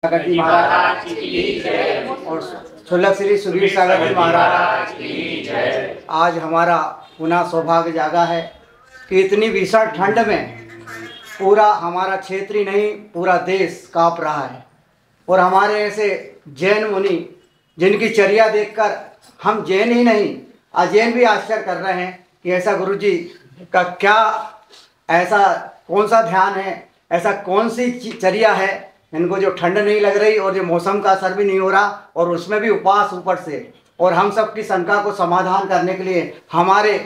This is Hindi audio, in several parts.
सागर जी महाराज की जय और सुलभ श्री सुधीर सागर जी महाराज की जय। आज हमारा पुनः सौभाग्य जागा है कि इतनी भीषण ठंड में पूरा हमारा क्षेत्र ही नहीं पूरा देश कांप रहा है और हमारे ऐसे जैन मुनि जिनकी चर्या देखकर हम जैन ही नहीं अजैन भी आश्चर्य कर रहे हैं कि ऐसा गुरु जी का क्या ऐसा कौन सा ध्यान है, ऐसा कौन सी चर्या है इनको जो ठंड नहीं लग रही और जो मौसम का असर भी नहीं हो रहा और उसमें भी उपवास ऊपर से। और हम सब की शंका को समाधान करने के लिए, हमारे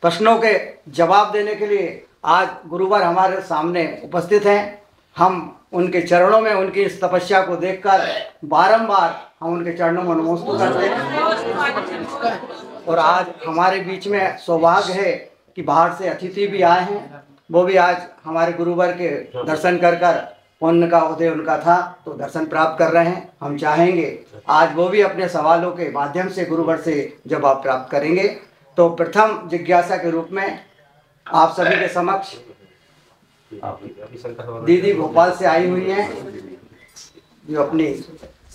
प्रश्नों के जवाब देने के लिए आज गुरुवर हमारे सामने उपस्थित हैं। हम उनके चरणों में उनकी इस तपस्या को देखकर बारंबार हम उनके चरणों में नमस्कार करते हैं। और आज हमारे बीच में सौभाग्य है कि बाहर से अतिथि भी आए हैं, वो भी आज हमारे गुरुवर के दर्शन कर पुण्य का उदय उनका था तो दर्शन प्राप्त कर रहे हैं। हम चाहेंगे आज वो भी अपने सवालों के माध्यम से गुरुवर से जवाब प्राप्त करेंगे। तो प्रथम जिज्ञासा के रूप में आप सभी के समक्ष दीदी भोपाल से आई हुई हैं जो अपनी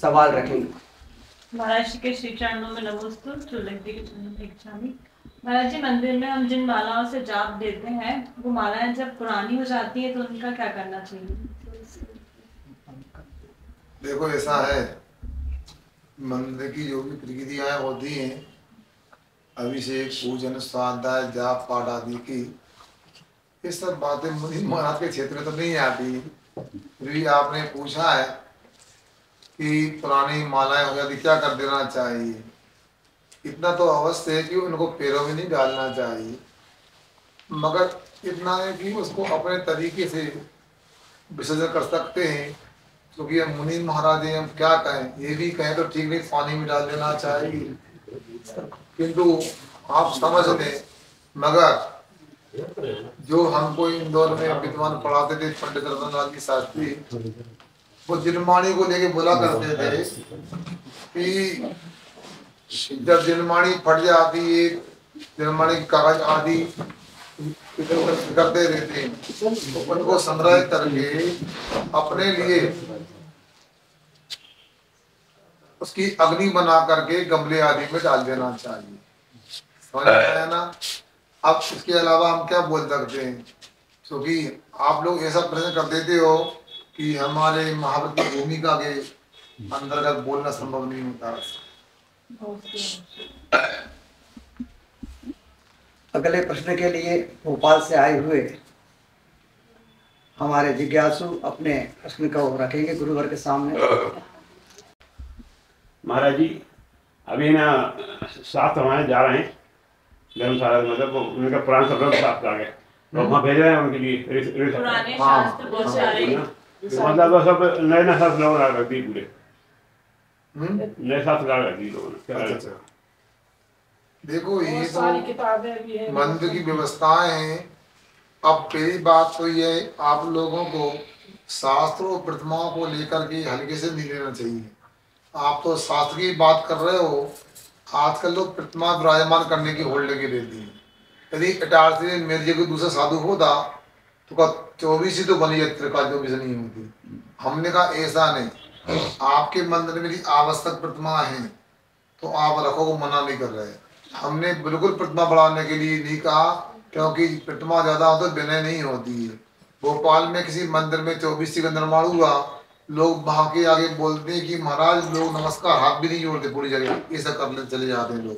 सवाल रखेंगे। महाराज जी के श्री चरणों में नमोस्तुति। महाराज जी, मंदिर में हम जिन मालाओं से जाप देते हैं वो मालाएं जब पुरानी हो जाती है तो उनका क्या करना चाहिए? देखो, ऐसा है, मंदिर की जो भी प्रक्रियाएं होती हैं, अभिषेक, पूजन, स्वाध्याय, जाप पाठ आदि की, ये सब बातें मुनि महाराज के क्षेत्र में तो नहीं आती। फिर भी आपने पूछा है कि पुरानी मालाएं हो जाती क्या कर देना चाहिए। इतना तो अवश्य है कि उनको पैरों में नहीं डालना चाहिए, मगर इतना है कि उसको अपने तरीके से विसर्जन कर सकते हैं। क्योंकि हम मुनि महाराज हैं, हम क्या कहें, ये भी कहें तो ठीक नहीं, पानी में डाल देना चाहिए। किंतु आप समझ लें, मगर जो हमको इंदौर में विद्वान पढ़ाते थे पंडित रतनलाल जी शास्त्री, वो जिनमाणी को लेके बोला करते थे कि जब जिनमाणी फट जाती है, जिनमाणी की कागज आदि करते रहते हैं, तो उनको संग्रह करके अपने लिए उसकी अग्नि बना करके गमले आदि में डाल देना चाहिए। समझ आया ना? अब इसके अलावा हम क्या बोल सकते हैं, क्योंकि आप लोग ऐसा प्रश्न कर देते हो कि हमारे महाभारत की भूमिका के अंतर्गत बोलना संभव नहीं होता। अगले प्रश्न के लिए भोपाल से आए हुए हमारे जिज्ञासु अपने प्रश्न को रखेंगे गुरुवर के सामने। महाराज जी, अभी ना साथ हमारे जा रहे हैं धर्मशाला, मतलब उनका पुराना सब लोग साथ आ गए तो वहाँ भेज रहे हैं उनके लिए पुराने शास्त्र बहुत सारे, मतलब सब नए नए शास्त्र लोग रख दिए, पूरे नए शास्त्र रख दिए लोगों ने। देखो, ये तो मंदिर की व्यवस्थाएं हैं। अब पहली बात तो ये आप लोगों को शास्त्रों और प्रतिमाओं को लेकर के हल्के से नहीं लेना चाहिए। आप तो शास्त्र की बात कर रहे हो, आजकल लोग प्रतिमा विराजमान करने की होड़ लगी रहती है। यदि इटारसी में मेरे कोई दूसरा साधु होता तो का 24 ही तो बनी जाती, का 24 नहीं होती। हमने कहा ऐसा नहीं, आपके मंदिर में आवश्यक प्रतिमा है तो आप रखो, को मना नहीं कर रहे। हमने बिल्कुल प्रतिमा बढ़ाने के लिए नहीं कहा, क्योंकि प्रतिमा ज्यादा हो तो विनय नहीं होती है। भोपाल में किसी मंदिर में 24 का निर्माण हुआ, लोग वहां के आगे बोलते हैं कि महाराज लोग नमस्कार हाथ भी नहीं जोड़ते, पूरी जगह ऐसा करने चले जाते हैं लोग।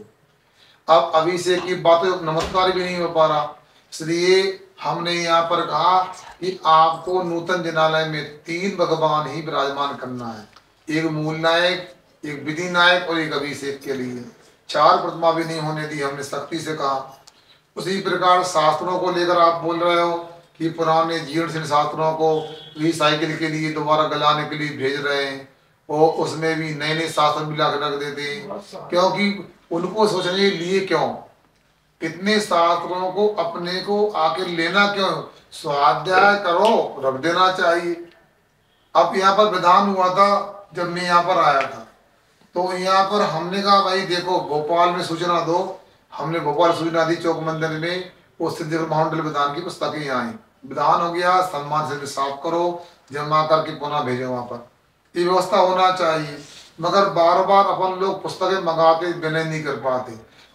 अब अभिषेक की बात नमस्कार भी नहीं हो पा रहा, इसलिए हमने यहाँ पर कहा कि आपको नूतन जिनालय में 3 भगवान ही विराजमान करना है, एक मूल नायक, एक विधि नायक और एक अभिषेक के लिए। 4 प्रतिमा भी नहीं होने दी, हमने सख्ती से कहा। उसी प्रकार शास्त्रों को लेकर आप बोल रहे हो कि पुराने जीर्ण शास्त्रों को रिसाइकिल के लिए दोबारा गलाने के लिए भेज रहे हैं, और उसमें भी नए नए शास्त्र भी ला रख देते हैं। क्योंकि उनको सोचने के लिए क्यों इतने शास्त्रों को अपने को आके लेना क्यों, स्वाध्याय करो, रख देना चाहिए। अब यहाँ पर विधान हुआ था जब मैं यहाँ पर आया था, तो यहाँ पर हमने कहा भाई देखो भोपाल में सूचना दो। हमने भोपाल सूचना दी, चौक मंदिर में वो सिद्धेश्वर महामंडल विधान की पुस्तकें आई, विधान हो गया, सम्मान से साफ करो, जमा करके पुनः भेजो वहां पर। ये व्यवस्था होना चाहिए। मगर बार बार अपन लोग पुस्तकें मंगाते विनय नहीं कर पाते।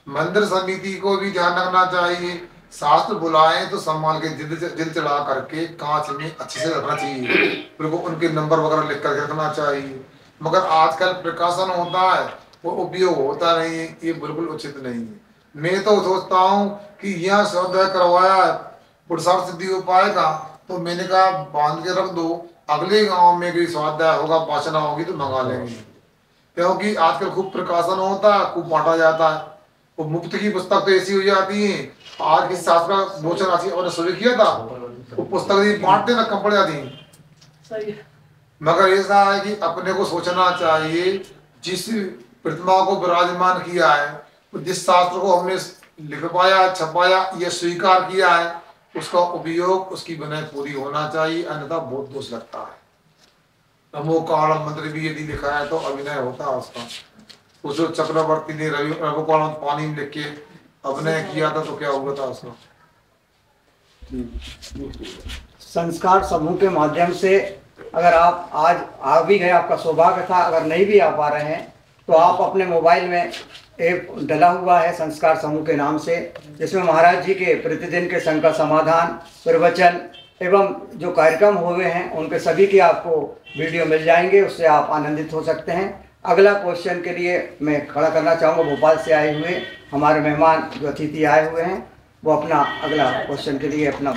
मंदिर समिति को भी ध्यान रखना चाहिए, शास्त्र बुलाएं तो संभाल के दिल चढ़ा करके कांच में अच्छे से रखना चाहिए, फिर वो उनके नंबर वगैरह लिख करके रखना चाहिए। मगर आजकल प्रकाशन होता है वो उपयोग होता नहीं है, ये बिल्कुल उचित नहीं है। मैं तो सोचता हूँ कि यहाँ स्वाध्याय करवाया है पुरुषार्थ सिद्धि उपाय का, तो मैंने कहा बांध के रख दो, अगले गांव में कोई स्वाध्याय होगा वाचना होगी तो मंगा लेंगे। क्योंकि आजकल खूब प्रकाशन होता है, खूब बांटा जाता है। वो मुफ्त की पुस्तक तो ऐसी हो जाती है, आज की शास्त्र मोचन राशि और शुरू किया था वो पुस्तक बांटते ना कम पड़ जाती है। मगर ऐसा है कि अपने को सोचना चाहिए, जिस प्रतिमा को विराजमान किया है, जिस शास्त्र को हमने लिखवाया छपाया या स्वीकार किया है, उसका उपयोग उसकी विनय पूरी होना चाहिए, अन्यथा बहुत दोष लगता है। नमो काल मंत्र भी यदि लिखा है तो अभिनय होता है उसका। उसको चक्रवर्ती ने रघुकाल पानी में लिख के अभिनय किया था तो क्या हुआ था उसका। संस्कार समूह के माध्यम से अगर आप आज आ भी गए, आपका सौभाग्य था, अगर नहीं भी आ पा रहे हैं तो आप अपने मोबाइल में ऐप डला हुआ है संस्कार समूह के नाम से, जिसमें महाराज जी के प्रतिदिन के संकट समाधान, प्रवचन एवं जो कार्यक्रम हुए हैं उनके सभी की आपको वीडियो मिल जाएंगे, उससे आप आनंदित हो सकते हैं। अगला क्वेश्चन के लिए मैं खड़ा करना चाहूँगा भोपाल से आए हुए हमारे मेहमान जो अतिथि आए हुए हैं, वो अपना अगला क्वेश्चन के लिए अपना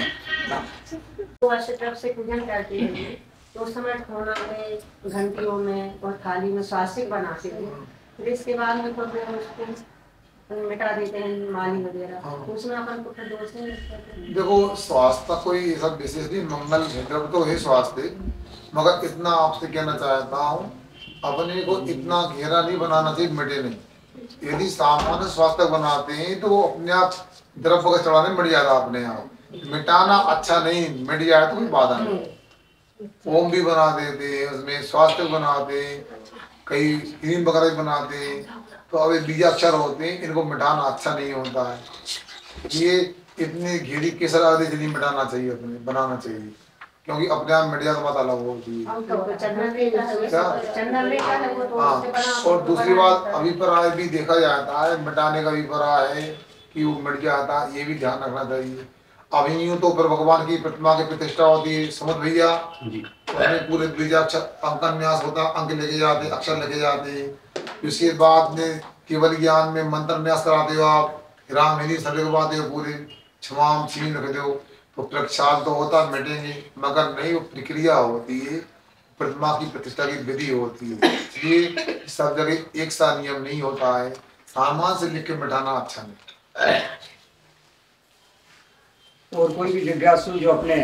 तरफ से पूजन करते हैं तो उस समय खाना में, घंटियों में और थाली में स्वास्तिक बनाते हैं, फिर इसके बाद में तो फिर उसको मिटा देते हैं माली वगैरह, उसमें अपन को फिर दोष नहीं लगता। देखो स्वास्थ्य कोई ऐसा विशेष नहीं, मंगल द्रव्य तो है स्वास्थ्य, मगर इतना आपसे कहना चाहता हूँ अपने को इतना घेरा नहीं बनाना चाहिए, मिटे नहीं। यदि सामान्य स्वास्थ्य बनाते हैं तो वो अपने आप द्रव्य का चढ़ाने मिट जाता अपने आप, मिटाना अच्छा नहीं, मिट जाए तो कोई बाधा नहीं। ओम भी बना देते हैं, उसमें स्वास्थ्य बनाते हैं, कई क्रीम वगैरह भी बनाते हैं, तो अब बीजाक्षर होते हैं, इनको मिटाना अच्छा नहीं होता है। ये इतनी घेरी केसर आदि जल्दी मिटाना चाहिए, अपने बनाना चाहिए, क्योंकि अपने आप मिट जाए तो बात अलग होती है। हाँ, और दूसरी बात अभिप्राय भी देखा जाता है, मिटाने का अभिप्राय है कि वो मिट जाता है, ये भी ध्यान रखना चाहिए। अभी यूं तो फिर भगवान की प्रतिमा की प्रतिष्ठा होती है, समझ भैया, उसमें पूरे बीजाक्षर अंकन्यास होता, अंक लेके जाते, अक्षर लेके जाते। उसके बाद में केवल ज्ञान में मंत्र न्यास कराते हो आप, राम हिंदी सब लिखवाते हो, पूरे क्षमाम छीन रख दो, तो प्रक्षाल तो होता मिटेंगे, मगर नहीं वो प्रक्रिया होती है, प्रतिमा की प्रतिष्ठा की विधि होती है। इसलिए सब जगह एक सा नियम नहीं होता है, सामान से लिख के मिटाना अच्छा नहीं। और कोई भी जिज्ञासु जो अपने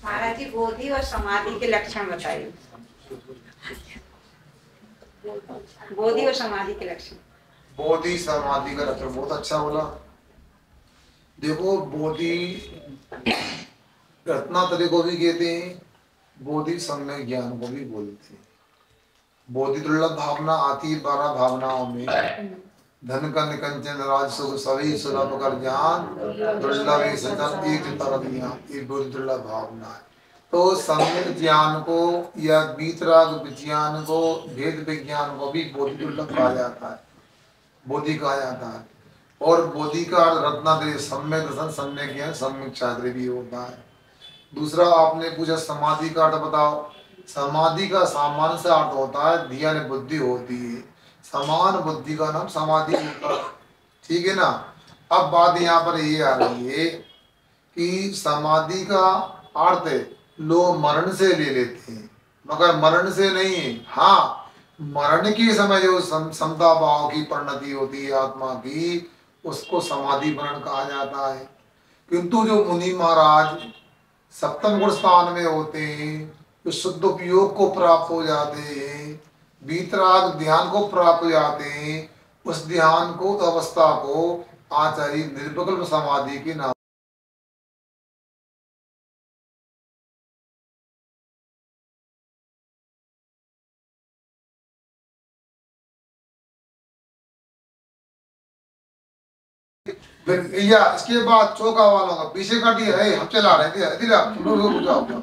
महाराज जी बोधि और समाधि के लक्षण बताइए। बोधि और समाधि के लक्षण। बोधि समाधि का लक्षण बहुत अच्छा बोला। देखो बोधि रत्नातरी को भी कहते हैं, बोधि सम्यक ज्ञान को भी बोलते हैं। बोधि दुर्लभ भावना आती है 12 भावनाओं में, धन का निकंचन राज सुख सभी सुलभ कर ज्ञान, दुर्लभ सचन एक तरफ ज्ञान, ये बोधि दुर्लभ भावना है। तो सम्यक ज्ञान को या बीतराग विज्ञान को, भेद विज्ञान को भी बोधि दुर्लभ कहा जाता है, बोधि कहा जाता है। और बोधि का रत्नाद्रय सम्यक दर्शन, सम्यक ज्ञान, सम्यक चातुर्य भी होता है। दूसरा आपने पूछा समाधि का अर्थ बताओ। समाधि का सामान्य से अर्थ होता है ध्यान बुद्धि होती है, समान बुद्धि का नाम समाधि होता है, ठीक है ना। अब बात यहाँ पर ये आ रही है कि समाधि का अर्थ लोग मरण से ले लेते हैं, मगर मरण से नहीं है। हाँ, मरण के समय जो समता भाव की परिणति होती है आत्मा की, उसको समाधि मरण कहा जाता है। किंतु जो मुनि महाराज सप्तम गुण स्थान में होते हैं, जो शुद्ध उपयोग को प्राप्त हो जाते हैं, बीतराग ध्यान को प्राप्त हो जाते हैं, उस ध्यान को, अवस्था को आचार्य निर्विकल्प समाधि के नाम या इसके बाद चौका वालों का पीछे कर दिया है, हम चला रहे थे, इधर आप जाओ।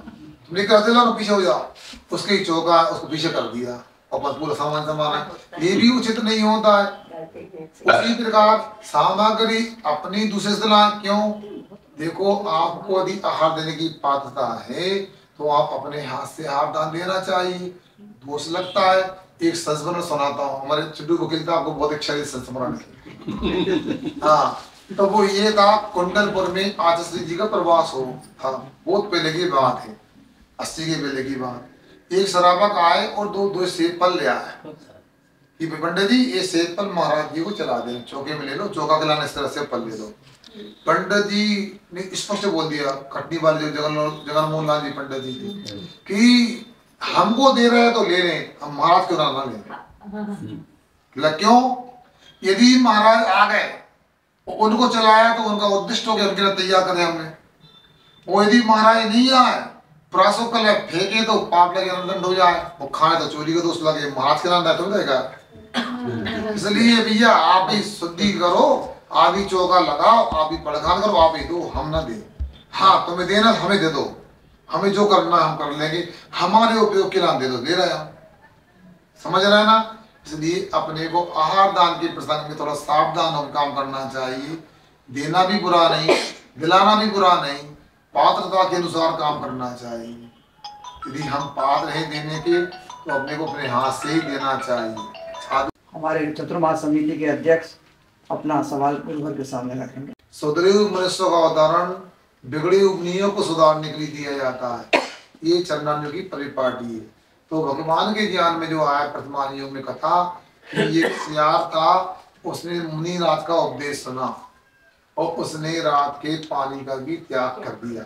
तुमने कर दिया ना, पीछे हो जाओ, उसके चौका उसको पीछे कर दिया और बस पूरा सामान संभाला, ये भी उचित नहीं होता है। उसी प्रकार सामग्री अपनी दूसरे से लाए, क्यों? देखो आपको यदि आहार देने की पात्रता है तो आप अपने हाथ से आहार दान देना चाहिए। दोष लगता है। एक संस्मरण सुनाता हूँ, हमारे चिड्डू वकील था, आपको बहुत अच्छा संस्मरण है। हाँ, तो वो ये था, कुंडलपुर में आचार्य जी का प्रवास हो था, बहुत पहले की बात है, 80 के पहले की बात। एक शराबक आए और दो सेब फल ले आए कि पंडित जी ये सेब फल महाराज जी को चला दे, चौके में ले लो, चौका खिलाने इस तरह से फल ले लो। पंडित जी ने स्पष्ट बोल दिया, खटनी वाले जो जगनमोहन लाल जी पंडित जी कि हमको दे रहे हैं तो ले लें, हम महाराज क्यों ना लें? क्यों? यदि महाराज आ गए उनको चलाया तो उनका उद्दिष्ट हो गया, उनके लिए तैयार करें हमने। वो यदि महाराज नहीं आए, प्रासो कल फेंके तो पाप लगे, दंड हो जाए, वो खाए तो चोरी का दोष लगे, महाराज के नाम रहते हो जाएगा। इसलिए भैया आप ही शुद्धि करो, आप ही चौका लगाओ, आप ही पड़खान करो, आप ही दो, हम ना दे। हाँ तुम्हें देना हमें दे दो, हमें जो करना हम कर लेंगे, हमारे उपयोग के नाम दे दो, दे रहे हैं, समझ रहे हैं ना। इसलिए अपने को आहार दान के प्रसंग में थोड़ा सावधान होकर काम करना चाहिए। देना भी बुरा नहीं, दिलाना भी बुरा नहीं, पात्रता के अनुसार काम करना चाहिए। यदि हम पात्र हैं देने के तो अपने को अपने हाथ से ही देना चाहिए। हमारे चतुर्मास समिति के अध्यक्ष अपना सवाल गुरुवर के सामने रखेंगे। सुधरे मनुष्य का उदाहरण बिगड़ी उम्मीदों को सुधारने के लिए दिया जाता है। ये चरणान्यों की परिपाटी है। तो भगवान के ज्ञान में जो आया प्रथमान युग में कथा कि ये सियार था, उसने मुनि रात का उपदेश सुना और उसने रात के पानी का भी त्याग कर दिया।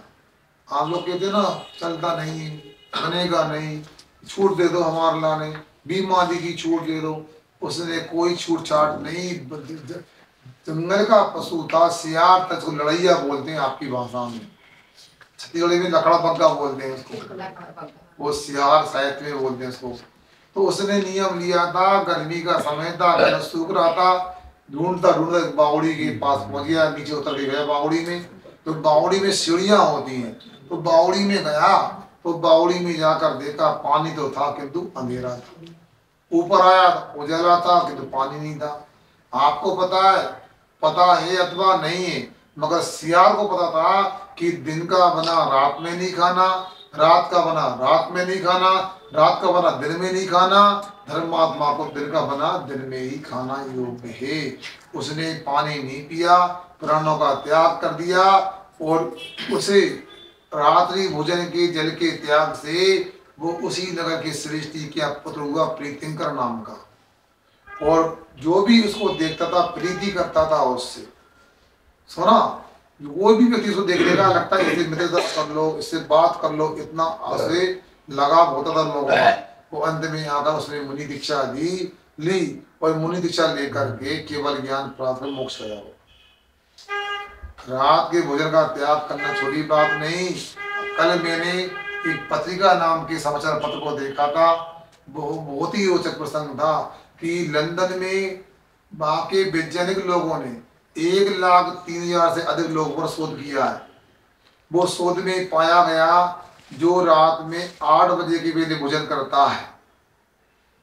आप लोग कहते ना चलता नहीं बनेगा नहीं, छूट दे दो हमारे लाने, बीमा दी की छूट दे दो, उसने कोई छूट छाट नहीं। जंगल का पशु था सियार, तक लड़ैया बोलते हैं आपकी भाषा में, छत्तीसगढ़ी में लकड़ा पक्का बोलते हैं उसको, वो सियार साहित्य में बोलते हैं उसको। तो उसने नियम लिया था, गर्मी का समय था, सूख रहा था, ढूंढता ढूंढता बावड़ी के पास पहुंच गया, नीचे उतर के गया बावड़ी में। तो बावड़ी में सीढ़ियां होती हैं, तो बावड़ी में गया तो बावड़ी में जाकर देखा पानी तो था किंतु अंधेरा था, ऊपर आया उजाला था किंतु पानी नहीं था। आपको पता है अथवा नहीं है, मगर सियार को पता था कि दिन का बना रात में नहीं खाना, रात का बना रात में नहीं खाना, रात का बना दिन में नहीं खाना, धर्मात्मा को दिन का बना दिन में ही खाना योग्य है। उसने पानी नहीं पिया, प्राणों का त्याग कर दिया और उसे रात्रि भोजन के जल के त्याग से वो उसी नगर के सृष्टि का पुत्र हुआ प्रीतिंकर नाम का, और जो भी उसको देखता था प्रीति करता था उससे। सुना, कोई भी व्यक्ति उसको देखने का लगता है इससे मित्रता कर लो, इससे बात कर लो, इतना से लगाव होता था लोगों का। वो अंत में आकर उसने मुनि दीक्षा ली और मुनि दीक्षा लेकर के केवल ज्ञान प्राप्त कर मोक्ष गया। रात के भोजन का त्याग करना छोटी बात नहीं। कल मैंने एक पत्रिका नाम के समाचार पत्र को देखा था, बहुत ही रोचक प्रसंग था कि लंदन में वहाँ के वैज्ञानिक लोगों ने 1,03,000 से अधिक लोगों पर शोध किया है। वो शोध में पाया गया जो रात में 8 बजे के पहले भोजन करता है,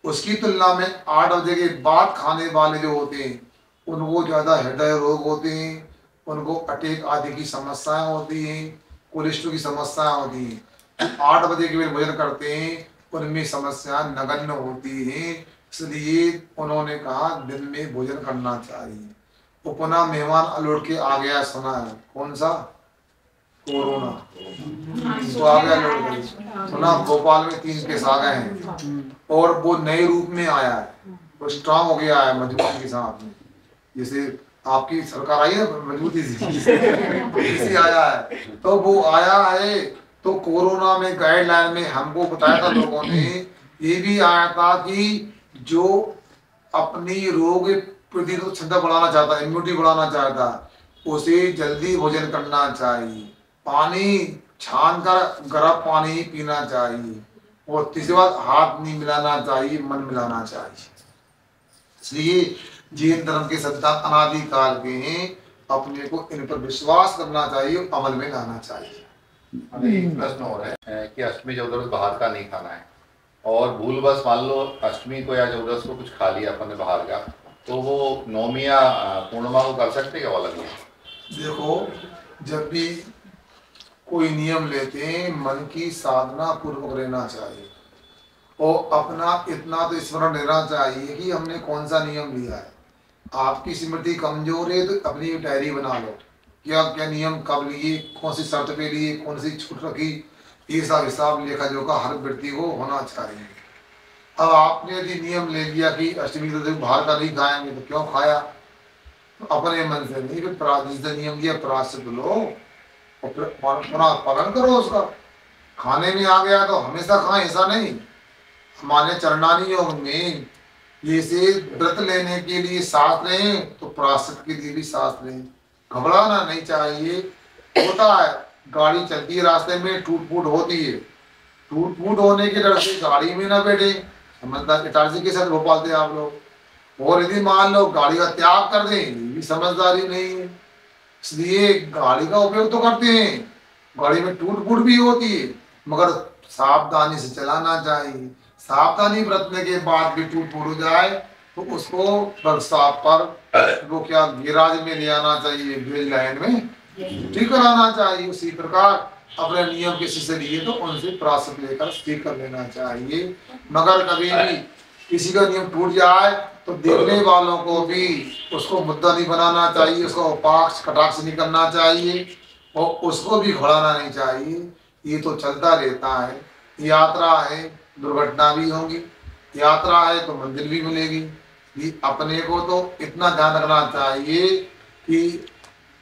उसकी तुलना में 8 बजे के बाद खाने वाले जो होते हैं उनको ज़्यादा हृदय रोग होते हैं, उनको अटैक आदि की समस्याएं होती हैं, कोलेस्ट्रॉल की समस्याएं होती हैं। 8 बजे के पहले भोजन करते हैं उनमें समस्या नगण्य होती हैं, इसलिए उन्होंने कहा दिन में भोजन करना चाहिए। पुनः मेहमान अलौट के आ गया, सुना है कौन सा? कोरोना तो आ गया लौट गई। सुना भोपाल में 3 केस आ गए हैं और वो नए रूप में आया है, वो स्ट्रांग हो गया है मजबूती के साथ में, जैसे आपकी सरकार आई है मजबूती से आया है। तो वो आया है तो कोरोना में गाइडलाइन में हमको बताया था लोगों ने, ये भी आया था कि जो अपनी रोग प्रतिरोधक क्षमता बढ़ाना चाहता है, इम्यूनिटी बढ़ाना चाहता है, उसे जल्दी भोजन करना चाहिए, पानी छान कर गर्म पानी ही पीना चाहिए, और तीसरी बात हाथ नहीं मिलाना चाहिए, मन मिलाना चाहिए। इसलिए जैन धर्म के सिद्धांत अनादि काल के हैं, अपने को इन पर विश्वास करना चाहिए, अमल में लाना चाहिए। एक प्रश्न हो रहा है कि अष्टमी चौदस बाहर का नहीं खाना है, और भूलवश मान लो अष्टमी को या चौदस को कुछ खा लिया अपन ने बाहर का, तो वो नौमी या पूर्णिमा को कर सकते क्या वाला नहीं? देखो, जब भी कोई नियम लेते हैं मन की साधना पूर्वक रहना चाहिए और अपना इतना तो स्मरण रहना चाहिए कि हमने कौन सा नियम लिया है। आपकी स्मृति कमजोर है तो अपनी डायरी बना लो, क्या क्या नियम कब लिए, कौन सी शर्त पे लिए, कौन सी छूट रखी, ये सब हिसाब लेखा जोखा हर व्यक्ति को होना चाहिए। अब आपने यदि नियम ले लिया कि अष्टमी तो बाहर का नहीं खाएंगे, तो क्यों खाया? तो अपने मन से नहीं, फिर जिस नियम लिया प्रायश्चित लो और पालन करो उसका। खाने में आ गया तो हमेशा खाएं ऐसा नहीं। हमारे चरणानी योग में जैसे व्रत लेने के लिए शास्त्र हैं तो प्रायश्चित के लिए भी शास्त्र हैं। घबराना नहीं चाहिए। होता है, गाड़ी चलती है रास्ते में टूट फूट होती है, टूट फूट होने के डर से गाड़ी में ना बैठे, समझदार इटारसी के साथ हो पाते आप लोग। और यदि मान लो गाड़ी का त्याग कर दें, ये भी समझदारी नहीं है। इसलिए गाड़ी का उपयोग तो करते हैं, गाड़ी में टूट फूट भी होती है, मगर सावधानी से चलाना चाहिए। सावधानी बरतने के बाद भी टूट फूट हो जाए तो उसको वर्कशॉप पर वो क्या गैराज में ले आना चाहिए, ग्रेज लाइन में ठीक कराना चाहिए। उसी प्रकार अपने नियम किसी से लिए तो उनसे प्रायश्चित लेकर ठीक कर लेना चाहिए। मगर कभी भी किसी का नियम टूट जाए तो देखने वालों को भी उसको मुद्दा नहीं बनाना चाहिए, उसको पाक्ष कटाक्ष नहीं करना चाहिए और उसको भी घोड़ाना नहीं चाहिए। ये तो चलता रहता है, यात्रा है, दुर्घटना भी होगी, यात्रा है तो मंजिल भी मिलेगी। ये अपने को तो इतना ध्यान रखना चाहिए कि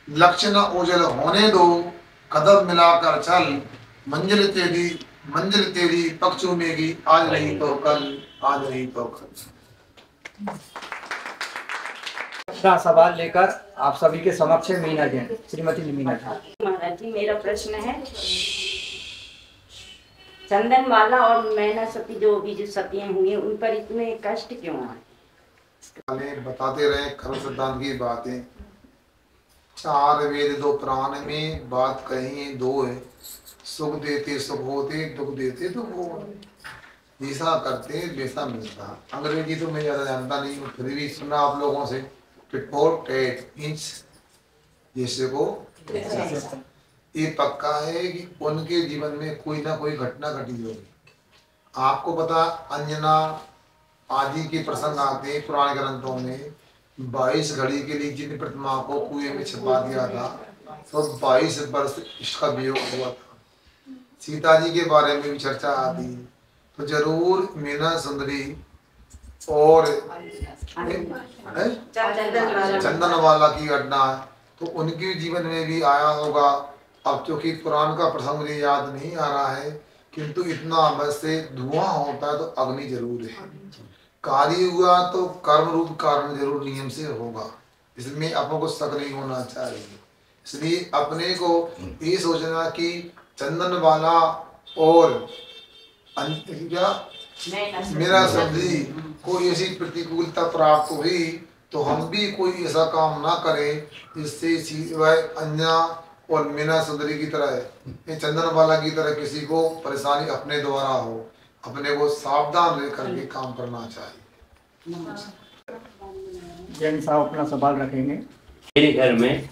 लक्ष्य न ओझल होने दो, कदम मिलाकर चल, मंजिल तेरी पक्ष चूमेगी, आज नहीं तो कल, आज नहीं तो कल। अपना सवाल लेकर आप सभी के समक्ष है मीना जैन, श्रीमती मीना जैन। महाराज जी, मेरा प्रश्न है, चंदन वाला और मैना सती जो भी जो सतियां हुई हैं उन पर इतने कष्ट क्यों आए? बताते रहे कर्म सिद्धांत की बातें। 4 वेद 2 पुराण में बात कही है, 2 है। सुख देते सुख होते, दुख देते दुख होते। जैसा करते वैसा मिलता। अंग्रेजी तो मैं ज्यादा जानता नहीं हूँ, फिर भी सुना आप लोगों से, टिट फॉर टैट, इंच जैसे को। ये पक्का है कि उनके जीवन में कोई ना कोई घटना घटी होगी। आपको पता, अंजना आदि के प्रसंग आते हैं पुराने ग्रंथों में। 22 घड़ी के लिए जिन प्रतिमा को कुएं में छिपा दिया था तो 22 वर्ष इसका वियोग हुआ था। सीता जी के बारे में भी चर्चा आती है, तो जरूर मीना सुंदरी और चंदन वाला की घटना है, तो उनके जीवन में भी आया होगा। अब क्योंकि पुराण का प्रसंग मुझे याद नहीं आ रहा है, किंतु इतना बस से धुआं होता है तो अग्नि जरूर है। कार्य हुआ तो कर्म रूप कारण जरूर नियम से होगा, इसमें अपनों को शक नहीं होना चाहिए। इसलिए अपने को ये सोचना कि चंदन वाला और क्या मेरा सब्जी को ऐसी प्रतिकूलता प्राप्त हुई तो हम भी कोई ऐसा काम ना करें जिससे वह अन्या और मीना सुंदरी की तरह, चंदन वाला की तरह किसी को परेशानी अपने द्वारा हो। अपने को सावधान रह करके काम करना चाहिए। जैन साहब अपना सवाल रखेंगे। मेरे घर में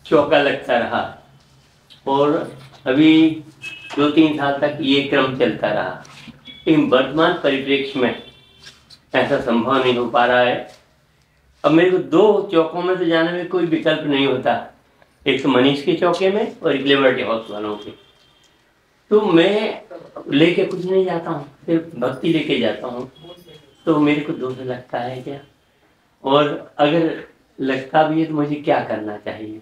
चौका लगता रहा और अभी 2-3 साल तक ये क्रम चलता रहा, लेकिन वर्तमान परिप्रेक्ष्य में ऐसा संभव नहीं हो पा रहा है। अब मेरे को 2 चौकों में तो जाने में कोई विकल्प नहीं होता, एक तो मनीष के चौके में और एक लिबर्टी हाउस वालों के। तो मैं लेके कुछ नहीं जाता हूँ, सिर्फ भक्ति लेके जाता हूँ। तो मेरे को दोष लगता है क्या, और अगर लगता भी है तो मुझे क्या करना चाहिए?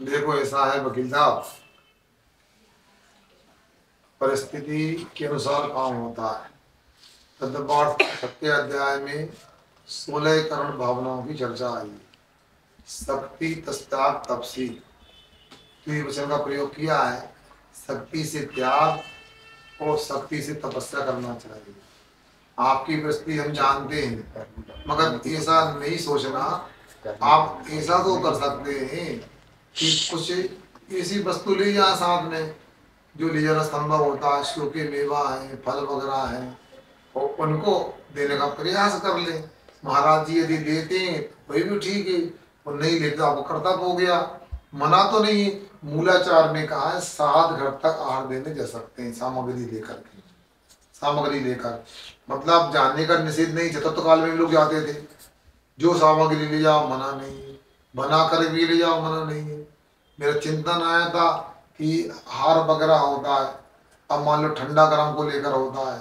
देखो, ऐसा है वकील साहब, परिस्थिति के अनुसार काम होता है। तदपाठ 7 अध्याय में 16 करण भावनाओं की चर्चा आई। शक्ति तस्ताग तपसी, तो ये वचन का प्रयोग किया है। शक्ति से त्याग और शक्ति से तपस्या करना चाहिए। आपकी परिस्थिति हम जानते हैं, मगर ऐसा नहीं सोचना। आप ऐसा तो कर सकते हैं कि कुछ ऐसी वस्तु ले जाए साथ में जो ले जाना संभव होता है, सूखे मेवा है, फल वगैरह है, और उनको देने का प्रयास कर ले। महाराज जी यदि देते हैं वही भी ठीक है, और नहीं लेते आपको कर्तव्य हो गया, मना तो नहीं है। मूलाचार में कहा है 7 घर तक आहार देने जा सकते हैं सामग्री लेकर के, सामग्री लेकर, मतलब जाने का निषेध नहीं। चतुर्थ काल में भी लोग जाते थे, जो सामग्री ले जाओ मना नहीं है, बना कर भी ले जाओ मना नहीं है। मेरा चिंतन आया था कि हार वगैरह होता है, अब मान लो ठंडा गरम को लेकर होता है,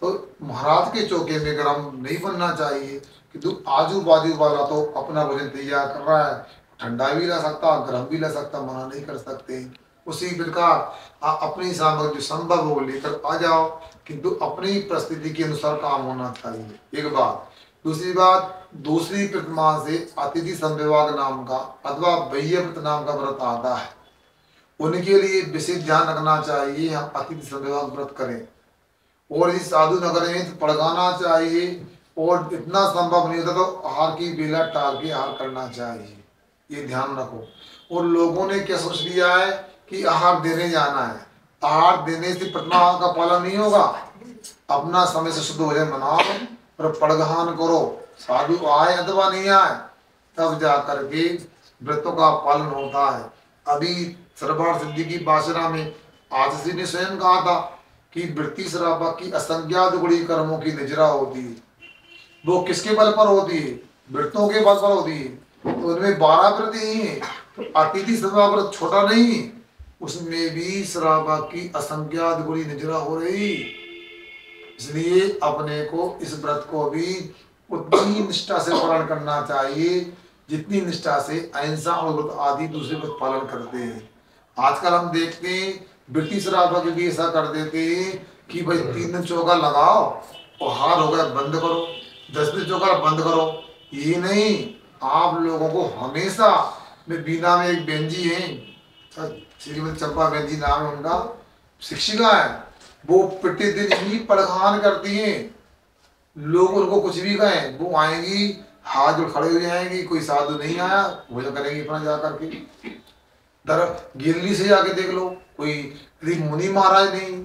तो महाराज के चौके में गरम नहीं बनना चाहिए, कि आजू बाजू वाला तो अपना भोजन तैयार कर रहा है, ठंडा भी ला सकता, गर्म भी ला सकता, मना नहीं कर सकते। उसी प्रकार अपनी सामग्री जो संभव हो लेकर आ जाओ, किंतु अपनी परिस्थिति के अनुसार काम होना चाहिए, एक बात। दूसरी बात, दूसरी प्रतिमा से अतिथि संविभाग नाम का अथवा वैय व्रत नाम का व्रत आता है, उनके लिए विशेष ध्यान रखना चाहिए, हम अतिथि संविभाग व्रत करें। और इस साधु नगर में तो पड़गाना चाहिए, और इतना संभव नहीं होता तो आहार की बेला टाल के आहार करना चाहिए, ये ध्यान रखो। और लोगों ने क्या सोच लिया है कि आहार देने जाना है, आहार देने से प्रतिमा का पालन नहीं होगा। अपना समय से शुद्ध भोजन बनाओ और पड़गहान करो, साधु आए अथवा नहीं आए, तब जा करके व्रतों का पालन होता है। अभी सर्वार्थ सिद्धि की बासना में आचार्य ने स्वयं कहा था कि वृत्ति शराबा की असंज्ञात गुणी कर्मों की निजरा होती है। वो किसके बल पर होती है? व्रतों के बल पर होती है। तो उनमें 12 व्रत ही है, तो अतिथि संविभाग व्रत छोटा नहीं, उसमें भी शराबा की असंज्ञात गुणी निजरा हो रही। इसलिए अपने को इस व्रत को भी उतनी निष्ठा से पालन करना चाहिए जितनी निष्ठा से अहिंसा और व्रत आदि दूसरे व्रत पालन करते हैं। आजकल हम देखते हैं ब्रिटिश शराबा के भी ऐसा कर देते हैं कि भाई 3 दिन चौका लगाओ और हार हो गया बंद करो, 10 दिन चौका बंद करो। ये नहीं, आप लोगों को हमेशा, में बीना में एक बहन जी है, श्रीमती चंपा बहन जी नाम है उनका, शिक्षिका है, वो प्रतिदिन ही पड़खान करती हैं। लोग उनको कुछ भी कहें, वो आएंगी, हाथ जो खड़े हो जाएंगी, कोई साधु नहीं आया भोजन करेंगी अपना जा करके। दर गिल्ली से जाके देख लो, कोई मुनि महाराज नहीं,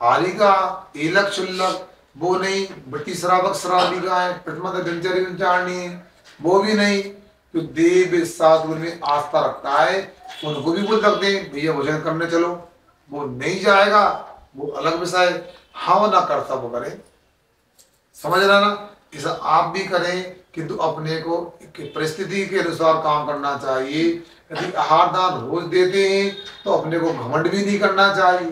हारी का एलक शुल्लक वो नहीं, ब्रिटिश श्रावक श्राविका है, प्रतिमा दिनचर्या है वो भी नहीं। तो देव साधु में आस्था रखता है, उनको भी बोल सकते हैं भैया भोजन करने चलो, वो नहीं जाएगा, वो अलग विषय, हाँ ना करता वो करे, समझ रहा ना। ऐसा आप भी करें, किंतु अपने को परिस्थिति के अनुसार काम करना चाहिए। यदि आहार दान रोज देते हैं तो अपने को घमंड भी नहीं करना चाहिए,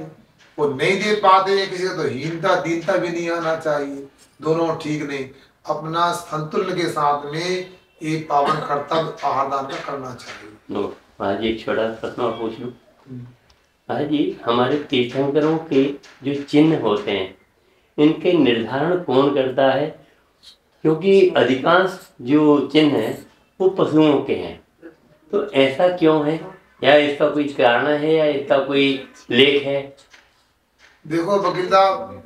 वो नहीं दे पाते हैं किसी को तो हीनता दीनता भी नहीं आना चाहिए, दोनों ठीक नहीं। अपना संतुलन के साथ में एक पावन कर्तव्य आहार दान का करना चाहिए। महाराज एक छोटा प्रश्न और पूछ लूं। महाराज जी, हमारे तीर्थंकरों के जो चिन्ह होते हैं इनके निर्धारण कौन करता है? क्योंकि अधिकांश जो चिन्ह हैं वो पशुओं के हैं, तो ऐसा क्यों है? या इसका कोई कारण है या इसका कोई लेख है? देखो वकील साहब,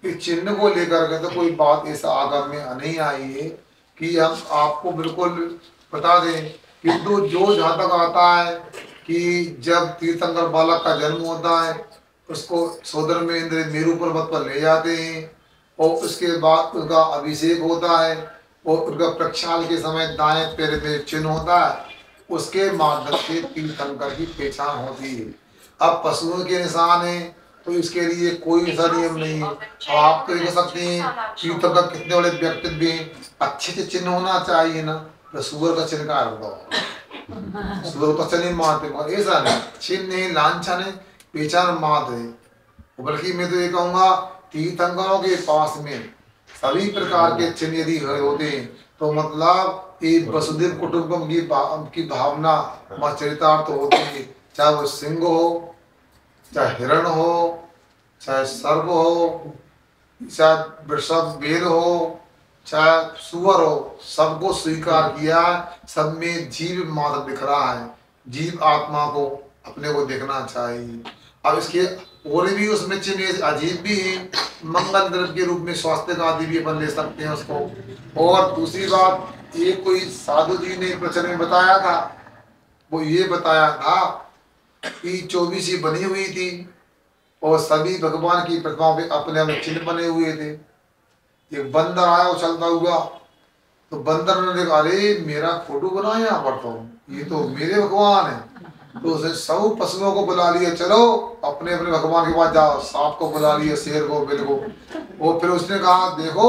इस चिन्ह को लेकर के तो कोई बात ऐसा आगम में नहीं आई है कि हम आपको बिल्कुल बता दें, किंतु जो जहाँ तक आता है कि जब तीर्थंकर बालक का जन्म होता है उसको सोदर में इंद्र मेरू पर्वत पर ले जाते हैं, और उसके बाद उसका अभिषेक होता है, और उनका प्रक्षाल के समय दाएं पैर में चिन्ह होता है, उसके माध्यम से तीर्थंकर की पहचान होती है। अब पशुओं के निशान है तो इसके लिए कोई ऐसा नियम नहीं है। आप तो कह सकते हैं तीर्थंकर कितने बड़े व्यक्तित्व हैं, अच्छे चिन्ह होना चाहिए ना, तो सुअर का चिन्ह का बताओ, सुअर का चिन्ह मात्र ऐसा नहीं, चिन्ह है, लांछन है, पहचान मात्र है। बल्कि मैं तो ये कहूँगा तीर्थंकरों के पास में सभी प्रकार के चिन्ह यदि होते हैं तो मतलब एक वसुदेव कुटुंबकम की भावना मां चरितार्थ होती है, चाहे वो सिंह हो, चाहे हिरण हो, चाहे सर्प हो, चाहे वृषभ बेल हो, चाहे सुअर हो, सबको स्वीकार किया, सब में जीव मात्र दिख रहा है, जीव आत्मा को अपने को देखना चाहिए। अब इसके और भी उसमें चिन्ह अजीब भी है, मंगल द्रव्य के रूप में स्वास्थ्य का आदि भी अपन ले सकते हैं उसको। और दूसरी बात, ये कोई साधु जी ने प्रचलन में बताया था, वो ये बताया था की 24 बनी हुई थी और सभी भगवान की प्रतिमाओं पे अपने अपने चिन्ह बने हुए थे। एक बंदर आया उछलता हुआ, तो बंदर ने देखा, अरे मेरा फोटो बनाया यहाँ पर, तो ये तो मेरे भगवान है। तो उसने सब पशुओं को बुला लिया, चलो अपने अपने भगवान के पास जाओ। सांप को बुला लिया, शेर को, बिल को। और फिर उसने कहा, देखो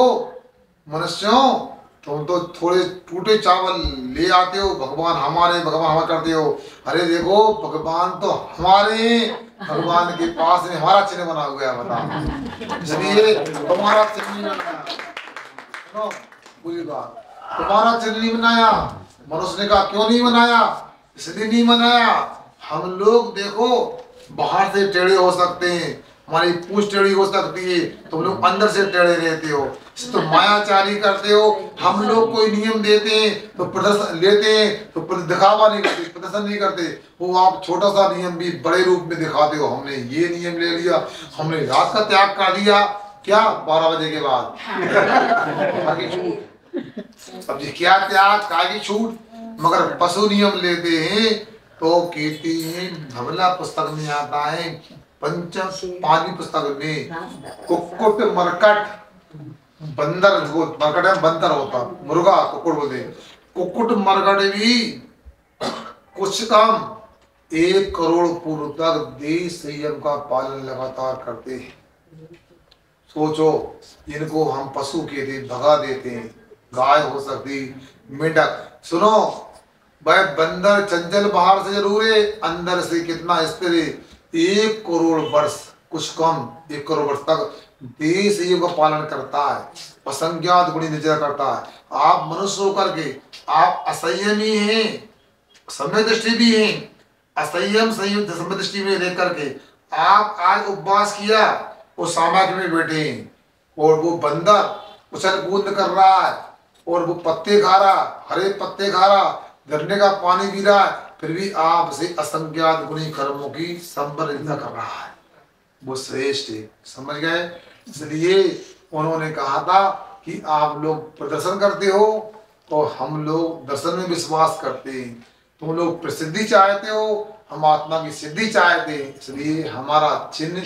मनुष्यों, तुम तो थोड़े टूटे चावल ले आते हो, भगवान हमारे करते हो। अरे देखो भगवान तो हमारे, भगवान के पास में हमारा चिन्ह बना हुआ है, बता। इसलिए तुम्हारा चिन्ह नहीं बनाया, सुनो पूरी बात, तुम्हारा चिन्ह नहीं बनाया। मनुष्य ने कहा, क्यों नहीं बनाया? इसलिए नहीं बनाया, हम लोग देखो बाहर से टेढ़े हो सकते हैं, हमारी पूंछ टेढ़ी हो सकती है, तुम लोग अंदर से टेढ़े रहते हो, तो मायाचारी करते हो। हम लोग कोई नियम देते हैं तो प्रदर्शन लेते हैं तो दिखावा नहीं करते, प्रदर्शन नहीं करते। वो आप छोटा सा नियम भी बड़े रूप में दिखाते हो। हमने ये नियम ले लिया, हमने रात का त्याग कर दिया, क्या 12 बजे के बाद अब ये क्या त्याग, काय की छूट। मगर पशु नियम लेते हैं तो कहते हैं, धवला पुस्तक में आता है, पानी पुस्तक में, कुक्कुट मरकट बंदर, जो मरकट है बंदर होता, मुर्गा कुक्कुट बोलते, कुक्कुट मरकट भी कुछ कम 1 करोड़ पूर्व तक देश संयम का पालन लगातार करते हैं। सोचो, इनको हम पशु के थे भगा देते हैं, गाय हो सकती, मेंढक। सुनो भाई, बंदर चंचल बाहर से जरूर है, अंदर से कितना स्थिर है। 1 करोड़ वर्ष, कुछ कम 1 करोड़ वर्ष तक देश का पालन करता है, असंज्ञात गुणी निचर करता है। आप मनुष्य होकर के आप असंयमी हैं, समय दृष्टि भी हैं, असंयम संयुक्त समय दृष्टि में रह करके आप आज उपवास किया, वो सामग्री में बैठे हैं, और वो बंदर उछल कूद कर रहा है, और वो पत्ते खा रहा, हरे पत्ते खा रहा, झरने का पानी पी रहा है, फिर भी आप से असंज्ञात गुणी कर्मों की संबंधित कर रहा है। वो श्रेष्ठ है, समझ गए? इसलिए उन्होंने कहा था कि आप लोग प्रदर्शन करते हो तो हम लोग दर्शन में विश्वास करते हैं, तुम लोग प्रसिद्धि चाहते हो, हम आत्मा की सिद्धि चाहते हैं। इसलिए हमारा चिन्ह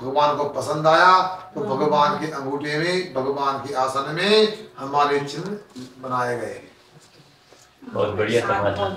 भगवान को पसंद आया, तो भगवान के अंगूठे में, भगवान के आसन में हमारे चिन्ह बनाए गए। बहुत बढ़िया समाधान।